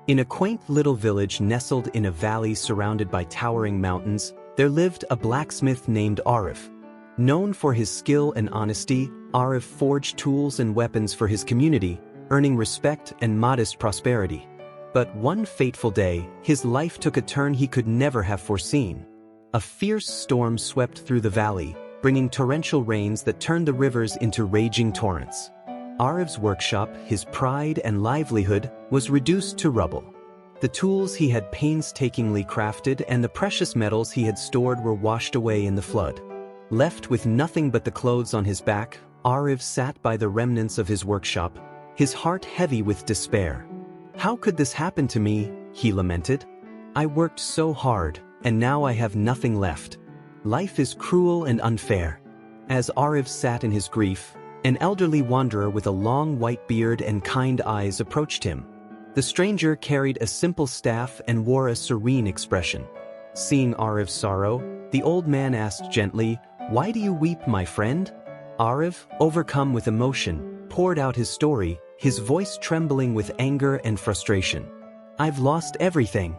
In a quaint little village nestled in a valley surrounded by towering mountains, there lived a blacksmith named Arif. Known for his skill and honesty, Arif forged tools and weapons for his community, earning respect and modest prosperity. But one fateful day, his life took a turn he could never have foreseen. A fierce storm swept through the valley, bringing torrential rains that turned the rivers into raging torrents. Arif's workshop, his pride and livelihood, was reduced to rubble. The tools he had painstakingly crafted and the precious metals he had stored were washed away in the flood. Left with nothing but the clothes on his back, Arif sat by the remnants of his workshop, his heart heavy with despair. "How could this happen to me?" he lamented. "I worked so hard, and now I have nothing left. Life is cruel and unfair." As Arif sat in his grief, an elderly wanderer with a long white beard and kind eyes approached him. The stranger carried a simple staff and wore a serene expression. Seeing Arif's sorrow, the old man asked gently, "Why do you weep, my friend?" Arif, overcome with emotion, poured out his story, his voice trembling with anger and frustration. "I've lost everything.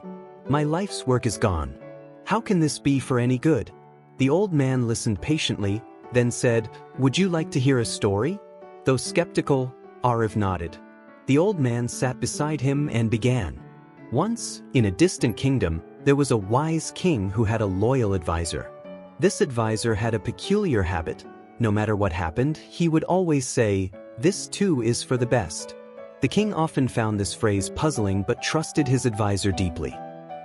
My life's work is gone. How can this be for any good?" The old man listened patiently, then said, "Would you like to hear a story?" Though skeptical, Arif nodded. The old man sat beside him and began. Once, in a distant kingdom, there was a wise king who had a loyal advisor. This advisor had a peculiar habit. No matter what happened, he would always say, "This too is for the best." The king often found this phrase puzzling but trusted his advisor deeply.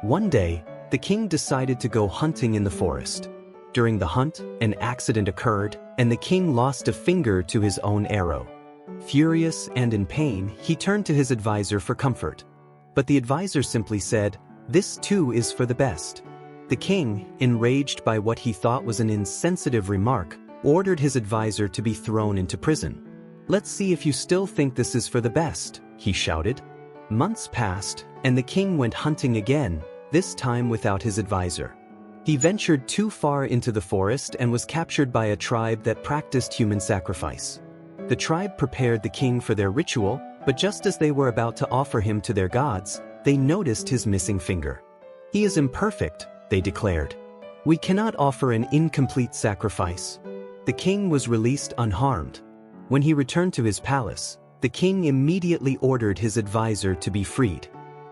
One day, the king decided to go hunting in the forest. During the hunt, an accident occurred, and the king lost a finger to his own arrow. Furious and in pain, he turned to his advisor for comfort. But the advisor simply said, "This too is for the best." The king, enraged by what he thought was an insensitive remark, ordered his advisor to be thrown into prison. "Let's see if you still think this is for the best," he shouted. Months passed, and the king went hunting again, this time without his advisor. He ventured too far into the forest and was captured by a tribe that practiced human sacrifice. The tribe prepared the king for their ritual, but just as they were about to offer him to their gods, they noticed his missing finger. "He is imperfect," they declared. "We cannot offer an incomplete sacrifice." The king was released unharmed. When he returned to his palace, the king immediately ordered his advisor to be freed.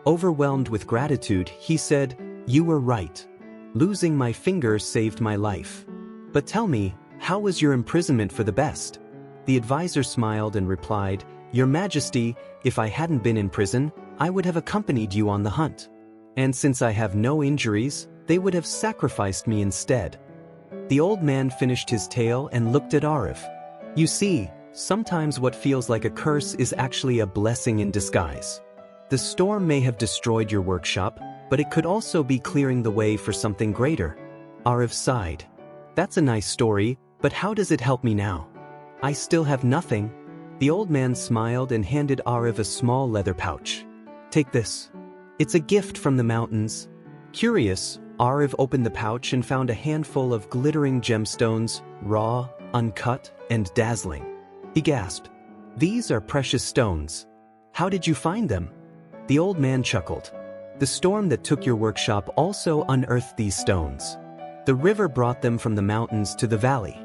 Overwhelmed with gratitude, he said, "You were right. Losing my finger saved my life. But tell me, how was your imprisonment for the best?" The advisor smiled and replied, "Your Majesty, if I hadn't been in prison, I would have accompanied you on the hunt. And since I have no injuries, they would have sacrificed me instead." The old man finished his tale and looked at Arif. "You see, sometimes what feels like a curse is actually a blessing in disguise. The storm may have destroyed your workshop, but it could also be clearing the way for something greater." Arif sighed. "That's a nice story, but how does it help me now? I still have nothing." The old man smiled and handed Arif a small leather pouch. "Take this. It's a gift from the mountains." Curious, Arif opened the pouch and found a handful of glittering gemstones, raw, uncut, and dazzling. He gasped, "These are precious stones. How did you find them?" The old man chuckled. "The storm that took your workshop also unearthed these stones. The river brought them from the mountains to the valley.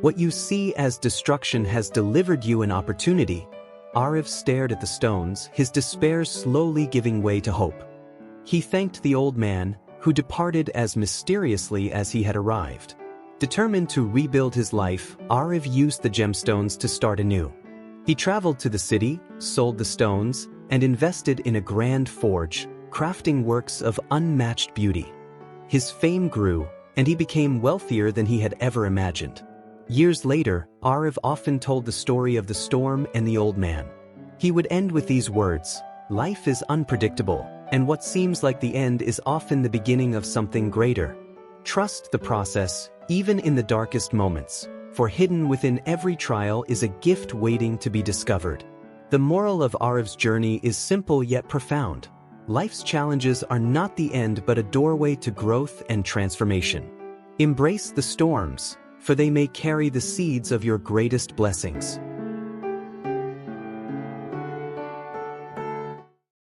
What you see as destruction has delivered you an opportunity." Arif stared at the stones, his despair slowly giving way to hope. He thanked the old man, who departed as mysteriously as he had arrived. Determined to rebuild his life, Arif used the gemstones to start anew. He traveled to the city, sold the stones, and invested in a grand forge, crafting works of unmatched beauty. His fame grew, and he became wealthier than he had ever imagined. Years later, Arif often told the story of the storm and the old man. He would end with these words, "Life is unpredictable, and what seems like the end is often the beginning of something greater. Trust the process, even in the darkest moments, for hidden within every trial is a gift waiting to be discovered." The moral of Arif's journey is simple yet profound. Life's challenges are not the end but a doorway to growth and transformation. Embrace the storms, for they may carry the seeds of your greatest blessings.